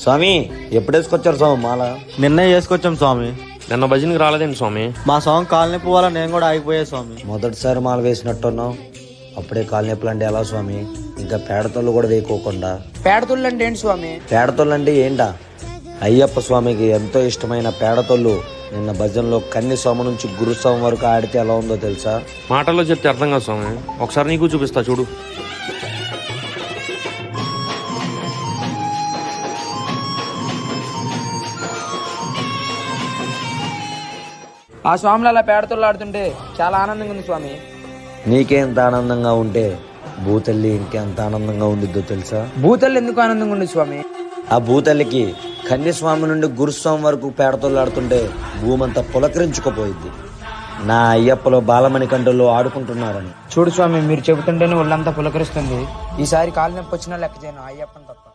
స్వామి ఎప్పుడు వేసుకొచ్చారు స్వామి మాల? నిన్నే చేసుకొచ్చాం స్వామి. నిన్న భజనకి రాలేదండి స్వామి. మా స్వామి కాలనొప్పి వల్ల నేను కూడా ఆగిపోయా స్వామి. మొదటిసారి మాల వేసినట్టున్నావు, అప్పుడే కాలనొప్పులు అంటే ఎలా స్వామి? ఇంకా పేడతోళ్ళు కూడా వేయకోకుండా. పేడతుళ్ళు అంటే ఏంటి స్వామి? పేడతోళ్ళు అంటే ఏంటా? అయ్యప్ప స్వామికి ఎంతో ఇష్టమైన పేడతోళ్ళు నిన్న భజనలో కన్ని స్వామి నుంచి గురుస్వామి వరకు ఆడితే ఎలా ఉందో తెలుసా? మాటల్లో చెప్తే అర్థం కాదు స్వామి. ఒకసారి నీకు చూపిస్తా చూడు. ఆ స్వామిలో అలా పేడతుళ్ళు ఆడుతుంటే చాలా ఆనందంగా ఉంది స్వామి. నీకేంత ఆనందంగా ఉంటే భూతల్లి ఇంకెంత ఆనందంగా ఉండిద్దో తెలుసా? భూతల్లి ఎందుకు ఆనందంగా ఉంది స్వామి? ఆ భూతల్లికి కన్యస్వామి నుండి గురుస్వామి వరకు పేడతోళ్ళు ఆడుతుంటే భూమంతా పులకరించుకుపోయింది. నా అయ్యప్పలో బాలమణి కంటల్లో ఆడుకుంటున్నారని. చూడు స్వామి, మీరు చెబుతుంటేనే ఒళ్ళంతా పులకరిస్తుంది. ఈసారి కాలు నొప్పి వచ్చినా లెక్క చేయను అయ్యప్పని తప్ప.